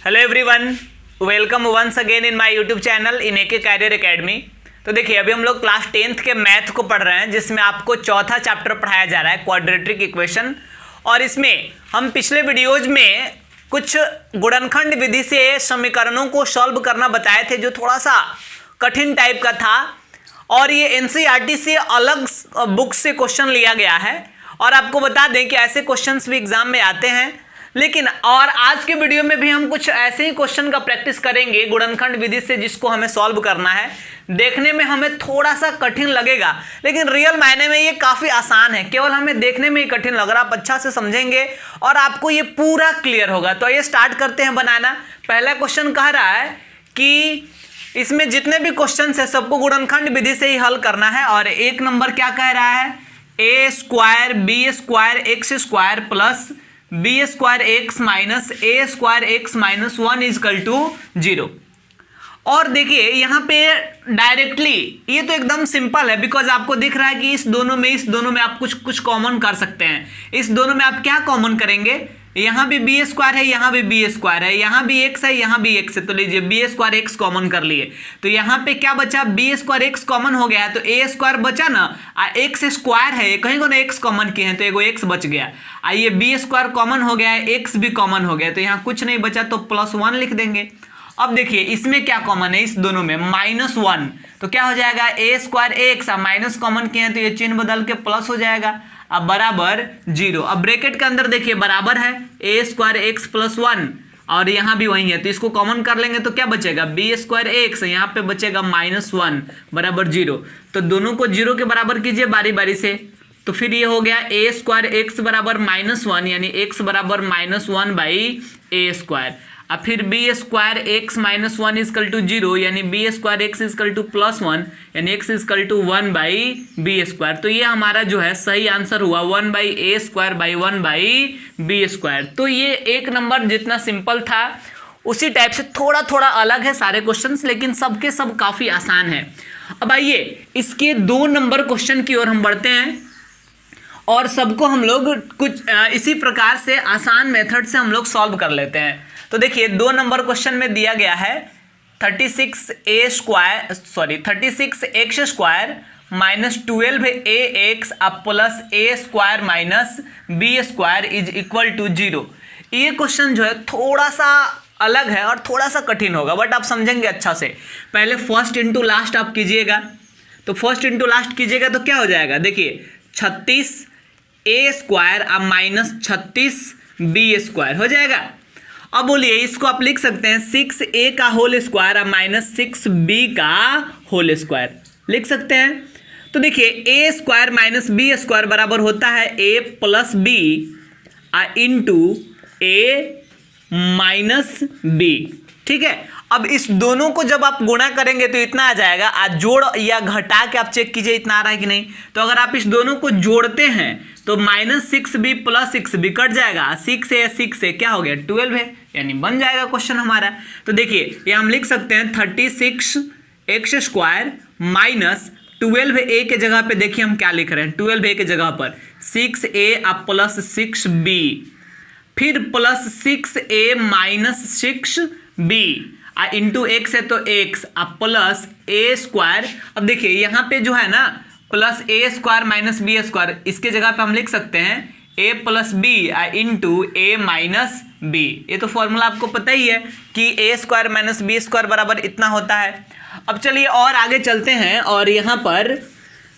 Hello everyone, welcome once again in my YouTube channel in AK career academy. तो देखिए, अभी हम लोग क्लास 10th के मैथ को पढ़ रहे हैं, जिसमें आपको चौथा चैप्टर पढ़ाया जा रहा है क्वाड्रेटिक इक्वेशन। और इसमें हम पिछले वीडियोज में कुछ गुणनखंड विधि से समीकरणों को सॉल्व करना बताए थे, जो थोड़ा सा कठिन टाइप का था। और ये एनसीईआरटी से अलग बुक से क्वेश्चन लिया गया है। और आपको बता दें कि ऐसे क्वेश्चंस भी एग्जाम में आते हैं। लेकिन और आज के वीडियो में भी हम कुछ ऐसे ही क्वेश्चन का प्रैक्टिस करेंगे गुणनखंड विधि से, जिसको हमें सॉल्व करना है। देखने में हमें थोड़ा सा कठिन लगेगा, लेकिन रियल मायने में ये काफी आसान है। केवल हमें देखने में ही कठिन लग रहा है, आप अच्छा से समझेंगे और आपको ये पूरा क्लियर होगा। तो ये स्टार्ट करते हैं बनाना। पहला क्वेश्चन कह रहा है कि इसमें जितने भी क्वेश्चन है सबको गुणनखंड विधि से ही हल करना है। और एक नंबर क्या कह रहा है, a square B square x square plus B square x minus a square x minus 1 equal to 0। और देखिए यहाँ पे डायरेक्टली ये तो एकदम सिंपल है, बिकॉज आपको दिख रहा है कि इस दोनों में आप कुछ कॉमन कर सकते हैं। इस दोनों में आप क्या कॉमन करेंगे, यहाँ भी बी स्क्वायर है, यहाँ भी बी स्क्वायर है, यहाँ भी एक्स है, यहाँ भी एक्स है। तो लीजिए बी स्क्वायर एक्स कॉमन कर लिए, तो यहाँ पे क्या बचा, बी स्क्वायर एक्स कॉमन हो गया, तो ए स्क्वायर बचा ना। एक्स स्क्वायर है, कहीं को ना एक्स कॉमन किए हैं, तो एगो एक्स बच गया। आइए बी स्क्वायर कॉमन हो गया है, एक्स भी कॉमन हो गया, तो यहाँ कुछ नहीं बचा, तो +1 लिख देंगे। अब देखिए इसमें क्या कॉमन है, इस दोनों में -1, तो क्या हो जाएगा, ए स्क्वायर एक्स, माइनस कॉमन किए हैं तो ये चिन्ह बदल के प्लस हो जाएगा। अब बराबर 0। अब ब्रैकेट के अंदर देखिए बराबर है ए स्क्वायर एक्स प्लस 1, और यहाँ भी वही है, तो इसको कॉमन कर लेंगे तो क्या बचेगा, बी स्क्वायर एक्स, यहाँ पे बचेगा -1 बराबर 0। तो दोनों को 0 के बराबर कीजिए बारी बारी से। तो फिर ये हो गया ए स्क्वायर एक्स बराबर -1, यानी एक्स बराबर -1 बाई ए स्क्वायर। अब फिर B square x minus 1 equal to 0, यानी B square X equal to +1, यानी X equal to 1 by B square. तो ये हमारा जो है सही आंसर हुआ 1 by A square by 1 by B square. तो ये एक नंबर जितना सिंपल था उसी टाइप से थोड़ा थोड़ा अलग है सारे क्वेश्चंस, लेकिन सबके सब काफ़ी आसान है। अब आइए इसके 2 नंबर क्वेश्चन की ओर हम बढ़ते हैं, और सबको हम लोग कुछ इसी प्रकार से आसान मेथड से हम लोग सॉल्व कर लेते हैं। तो देखिए 2 नंबर क्वेश्चन में दिया गया है 36x square minus 12ax plus A square minus B square is equal to 0। ये क्वेश्चन जो है थोड़ा सा अलग है और थोड़ा सा कठिन होगा, बट आप समझेंगे अच्छा से। पहले फर्स्ट इंटू लास्ट आप कीजिएगा, तो फर्स्ट इंटू लास्ट कीजिएगा तो क्या हो जाएगा, देखिए 36a square minus 36b square हो जाएगा। अब बोलिए इसको आप लिख सकते हैं 6a का होल स्क्वायर माइनस 6b का होल स्क्वायर लिख सकते हैं। तो देखिए a square minus b square बराबर होता है a plus b into a minus b, ठीक है। अब इस दोनों को जब आप गुणा करेंगे तो इतना आ जाएगा, आज जोड़ या घटा के आप चेक कीजिए इतना आ रहा है कि नहीं। तो अगर आप इस दोनों को जोड़ते हैं तो -6b प्लस 6b कट जाएगा, 6 से क्या हो गया 12 है, यानी बन जाएगा क्वेश्चन हमारा। तो देखिए ये हम लिख सकते हैं 36x स्क्वायर माइनस 12a के जगह पे देखिए हम क्या लिख रहे हैं, 12a के जगह पर 6a प्लस 6b, फिर plus 6a minus 6b into x है तो एक्स प्लस ए स्क्वायर। अब देखिए यहाँ पे जो है ना plus A square minus B square, इसके जगह पे हम लिख सकते हैं ए प्लस बी इंटू ए माइनस बी। ये तो फॉर्मूला आपको पता ही है कि ए स्क्वायर माइनस बी स्क्वायर बराबर इतना होता है। अब चलिए और आगे चलते हैं, और यहाँ पर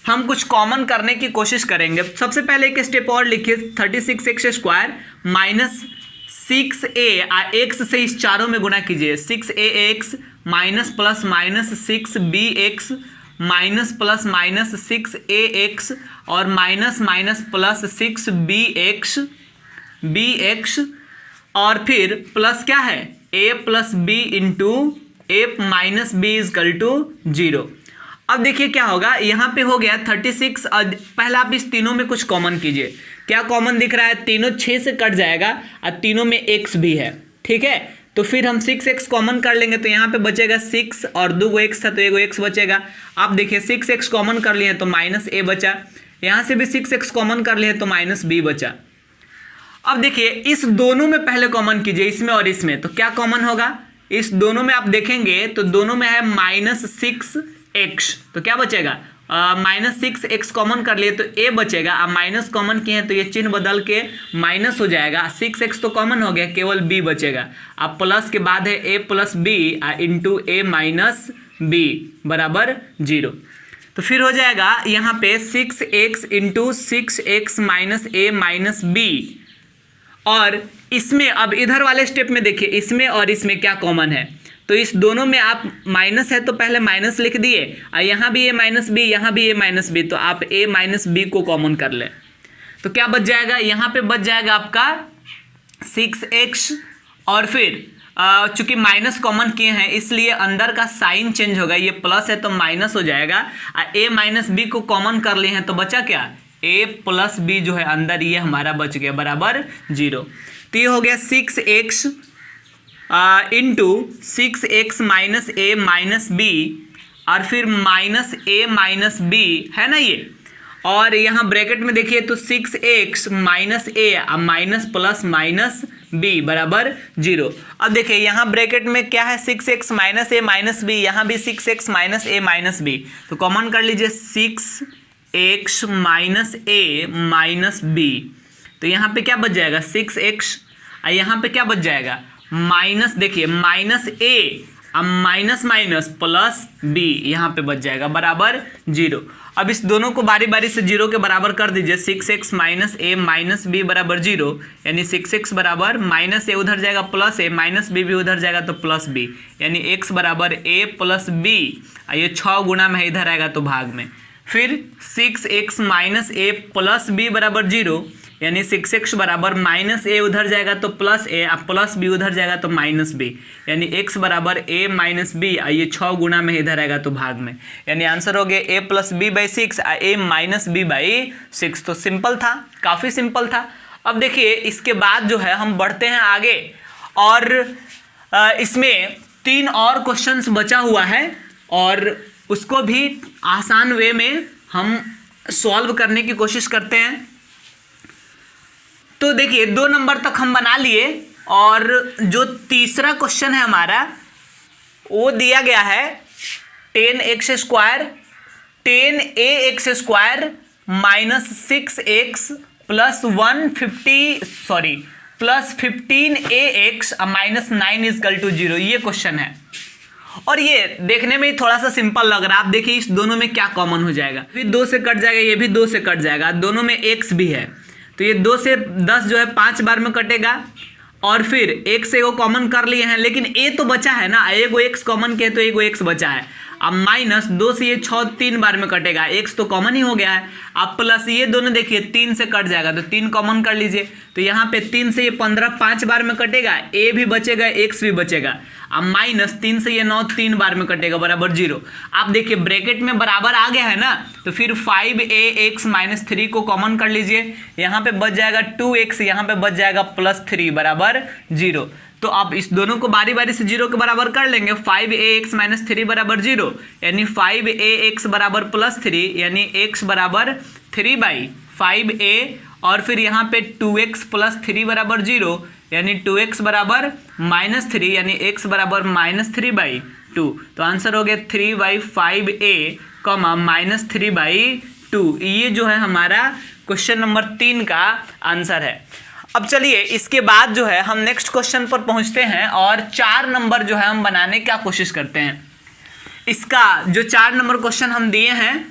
हम कुछ कॉमन करने की कोशिश करेंगे। सबसे पहले एक स्टेप और लिखिए 36x square minus 6a x से इस चारों में गुणा कीजिए, 6ax minus plus minus 6bx minus plus minus 6ax और माइनस माइनस प्लस 6bx और फिर प्लस क्या है a plus b into a minus b equal to 0। अब देखिए क्या होगा, यहाँ पे हो गया 36। पहला आप इस तीनों में कुछ कॉमन कीजिए, क्या कॉमन दिख रहा है, तीनों 6 से कट जाएगा और तीनों में x भी है, ठीक है। तो फिर हम 6x कॉमन कर लेंगे, तो यहाँ पे बचेगा 6 और 2 x था तो एगो x बचेगा। आप देखिए 6x कॉमन कर लिए तो -a बचा, यहाँ से भी 6x कॉमन कर लिए तो -b बचा। अब देखिए इस दोनों में पहले कॉमन कीजिए, इसमें और इसमें, तो क्या कॉमन होगा? इस दोनों में आप देखेंगे तो दोनों में है -6x, तो क्या बचेगा? -6x कॉमन कर लिए तो a बचेगा। अब माइनस कॉमन किए हैं तो ये चिन्ह बदल के माइनस हो जाएगा। 6x तो कॉमन हो गया, केवल b बचेगा। अब प्लस के बाद है a + b into a - b बराबर 0। तो फिर हो जाएगा यहाँ पे 6x into 6x - a - b। और इसमें अब इधर वाले स्टेप में देखिए, इसमें और इसमें क्या कॉमन है? तो इस दोनों में आप माइनस है तो पहले माइनस लिख दिए, और यहाँ भी a - b, यहाँ भी a - b, तो आप a - b को कॉमन कर लें तो क्या बच जाएगा? यहाँ पे बच जाएगा आपका 6x, और फिर चूंकि माइनस कॉमन किए हैं इसलिए अंदर का साइन चेंज होगा, ये प्लस है तो माइनस हो जाएगा। a - b को कॉमन कर लिए हैं तो बचा क्या? a + b जो है अंदर, ये हमारा बच गया बराबर 0। तो ये हो गया 6x into 6x - a - b, और फिर -a - b है ना ये। और यहाँ ब्रैकेट में देखिए तो 6x - a minus plus minus b बराबर 0। अब देखिए यहाँ ब्रैकेट में क्या है? 6x - a - b, यहाँ भी 6x - a - b, तो कॉमन कर लीजिए 6x - a - b। तो यहाँ पे क्या बच जाएगा? 6x, और यहाँ पे क्या बच जाएगा? माइनस, देखिए -a अब माइनस प्लस b यहाँ पे बच जाएगा बराबर 0। अब इस दोनों को बारी बारी से 0 के बराबर कर दीजिए। 6x - a - b बराबर 0, यानी 6x बराबर -a उधर जाएगा प्लस a, -b भी उधर जाएगा तो प्लस b, यानी x बराबर a + b। ये 6 गुना में इधर आएगा तो भाग में। फिर 6x - a + b बराबर 0, यानी 6x बराबर -a उधर जाएगा तो प्लस a, अब प्लस b उधर जाएगा तो -b, यानी x बराबर a - b। ये 6 गुना में इधर आएगा तो भाग में, यानी आंसर हो गया a + b/6 a - b/6। तो सिंपल था, काफ़ी सिंपल था। अब देखिए इसके बाद जो है हम बढ़ते हैं आगे, और इसमें 3 और क्वेश्चंस बचा हुआ है, और उसको भी आसान वे में हम सॉल्व करने की कोशिश करते हैं। तो देखिए 2 नंबर तक हम बना लिए, और जो तीसरा क्वेश्चन है हमारा वो दिया गया है 10x² 10ax² -6x + 15ax -9 = 0, ये क्वेश्चन है। और ये देखने में ही थोड़ा सा सिंपल लग रहा है। आप देखिए इस दोनों में क्या कॉमन हो जाएगा? फिर 2 से कट जाएगा, ये भी 2 से कट जाएगा, दोनों में x भी है, तो ये 2 से 10 जो है 5 बार में कटेगा, और फिर एक से वो कॉमन कर लिए हैं, लेकिन a तो बचा है ना, एगो x कॉमन किया तो एगो x बचा है। अब -2 से ये 6 3 बार में कटेगा, x तो कॉमन ही हो गया है। अब प्लस ये दोनों देखिए 3 से कट जाएगा तो 3 कॉमन कर लीजिए, तो यहाँ पे 3 से ये 15 5 बार में कटेगा, a भी बचेगा x भी बचेगा। अब -3 से ये 9 3 बार में कटेगा बराबर 0। आप देखिए ब्रैकेट में बराबर आ गया है ना, तो फिर 5ax - 3 को कॉमन कर लीजिए, यहाँ पे बच जाएगा 2x, यहाँ पे बच जाएगा +3 बराबर 0। तो आप इस दोनों को बारी बारी से 0 के बराबर कर लेंगे। 5ax - 3 बराबर 0, यानी 5ax बराबर +3, यानी x बराबर 3/5a, और फिर यहाँ पे 2x + 3 बराबर 0, यानी 2x बराबर -3, यानी x बराबर -3/2। तो आंसर हो गया 3/5a, -3/2। ये जो है हमारा क्वेश्चन नंबर 3 का आंसर है। अब चलिए इसके बाद जो है हम नेक्स्ट क्वेश्चन पर पहुंचते हैं, और 4 नंबर जो है हम बनाने की कोशिश करते हैं। इसका जो 4 नंबर क्वेश्चन हम दिए हैं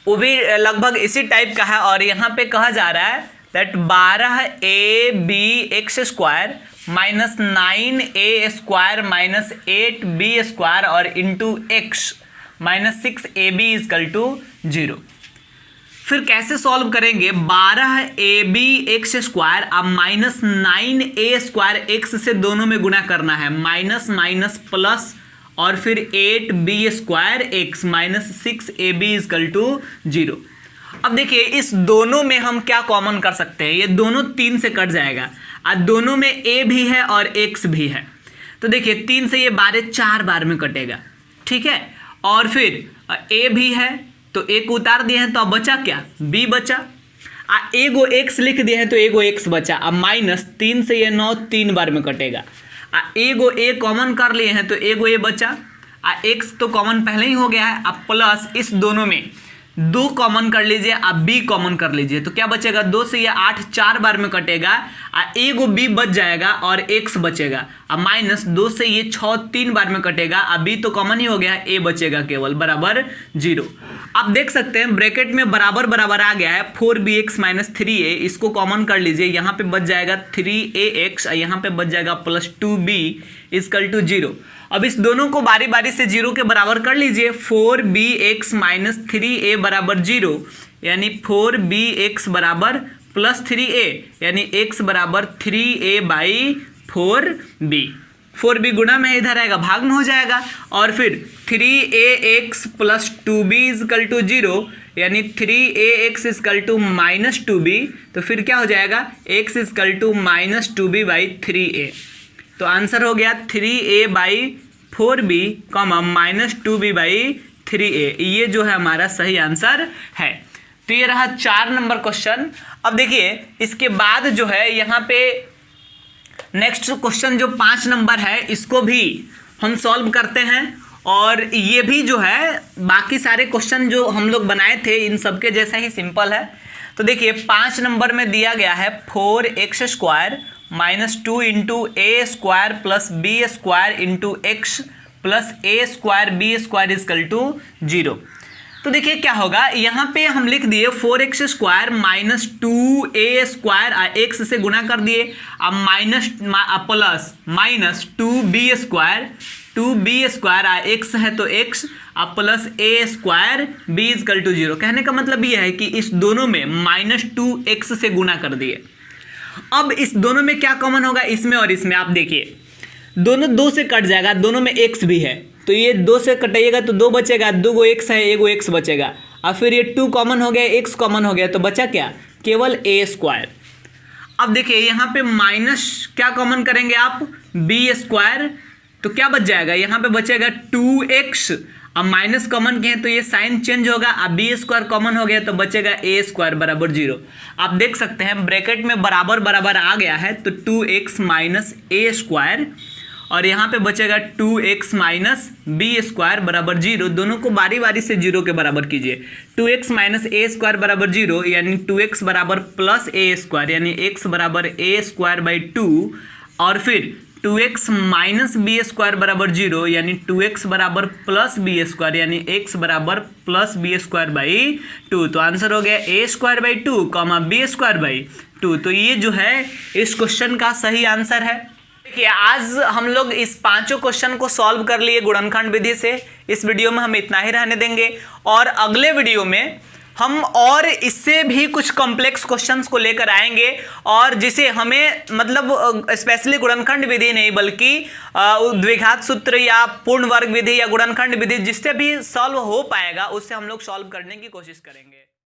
वो भी लगभग इसी टाइप का है, और यहाँ पे कहा जा रहा है दैट 12abx² -9a² -8b² और इंटू x -6ab = 0। फिर कैसे सॉल्व करेंगे? 12abx² अब -9a² x से दोनों में गुणा करना है, माइनस माइनस प्लस, और फिर 8b² x -6ab = 0। अब देखिए इस दोनों में हम क्या कॉमन कर सकते हैं? ये दोनों 3 से कट जाएगा, और दोनों में a भी है और x भी है, तो देखिए 3 से ये 12 4 बार में कटेगा, ठीक है। और फिर a भी है तो एक उतार दिए हैं, तो अब बचा क्या? b बचा। एगो x लिख दिए हैं तो एगो x बचा। अब माइनस 3 से ये 9 3 बार में कटेगा। एगो a कॉमन कर लिए हैं तो एगो a बचा। x तो कॉमन पहले ही हो गया है। अब प्लस इस दोनों में 2 कॉमन कर लीजिए, अब b कॉमन कर लीजिए तो क्या बचेगा, 2 से ये 8 4 बार में कटेगा। एगो b बच जाएगा और x बचेगा। अब माइनस 2 से ये 6 3 बार में कटेगा। अब b तो कॉमन ही हो गया है, a बचेगा केवल बराबर 0। आप देख सकते हैं ब्रैकेट में बराबर बराबर आ गया है 4bx माइनस 3a, इसको कॉमन कर लीजिए। यहाँ पे बच जाएगा 3ax, यहाँ पे बच जाएगा प्लस 2b इक्वल टू 0। अब इस दोनों को बारी बारी से 0 के बराबर कर लीजिए। 4bx माइनस 3a बराबर 0, यानी 4bx बराबर प्लस 3a, यानी x बराबर 3a बाई 4b। 4b गुणा में इधर आएगा, भाग में हो जाएगा। और फिर 3ax plus 2b equal to 0, यानी 3ax equal to minus 2b। तो फिर क्या हो जाएगा, x equal to minus 2b by 3a। तो आंसर हो गया 3a by 4b comma minus 2b by 3a। ये जो है हमारा सही आंसर है। तो ये रहा 4 नंबर क्वेश्चन। अब देखिए इसके बाद जो है यहाँ पे नेक्स्ट क्वेश्चन जो 5 नंबर है, इसको भी हम सॉल्व करते हैं। और ये भी जो है बाकी सारे क्वेश्चन जो हम लोग बनाए थे इन सबके जैसा ही सिंपल है। तो देखिए 5 नंबर में दिया गया है 4x square minus 2 into A square plus B square into X plus A square B square equal to 0। तो देखिए क्या होगा, यहाँ पे हम लिख दिए 4x square minus 2a square x से गुणा कर दिए। अब minus plus minus 2b square, 2b square X है तो x, अब plus a square b equal to 0। कहने का मतलब ये है कि इस दोनों में माइनस 2x से गुणा कर दिए। अब इस दोनों में क्या कॉमन होगा, इसमें और इसमें। आप देखिए दोनों 2 से कट जाएगा, दोनों में x भी है तो ये 2 से कटाइएगा तो 2 बचेगा, 2 गो x है, एगो x बचेगा। अब फिर ये 2 कॉमन हो गया, x कॉमन हो गया तो बचा क्या, केवल a स्क्वायर। अब देखिए यहाँ पे माइनस क्या कॉमन करेंगे आप, b स्क्वायर, तो क्या बच जाएगा, यहाँ पे बचेगा 2x। अब माइनस कॉमन किए तो ये साइन चेंज होगा। अब बी स्क्वायर कॉमन हो गया तो बचेगा ए स्क्वायर बराबर 0। आप देख सकते हैं ब्रैकेट में बराबर बराबर आ गया है तो 2x माइनस ए स्क्वायर और यहाँ पे बचेगा 2x माइनस बी स्क्वायर बराबर 0। दोनों को बारी बारी से 0 के बराबर कीजिए। 2x माइनस ए स्क्वायर बराबर 0, यानी 2x बराबर प्लस ए स्क्वायर, यानी x बराबर ए स्क्वायर बाई 2। और फिर 2x माइनस बी स्क्वायर बराबर 0, यानी 2x बराबर प्लस बी स्क्वायर, यानी x बराबर प्लस बी स्क्वायर बाई 2। तो आंसर हो गया a square by 2 comma B square by 2। तो ये जो है इस क्वेश्चन का सही आंसर है। देखिए आज हम लोग इस 5 क्वेश्चन को सॉल्व कर लिए गुणनखंड विधि से। इस वीडियो में हम इतना ही रहने देंगे और अगले वीडियो में हम और इससे भी कुछ कॉम्प्लेक्स क्वेश्चंस को लेकर आएंगे और जिसे हमें मतलब स्पेशली गुणनखंड विधि नहीं बल्कि द्विघात सूत्र या पूर्ण वर्ग विधि या गुणनखंड विधि जिससे भी सॉल्व हो पाएगा उससे हम लोग सॉल्व करने की कोशिश करेंगे।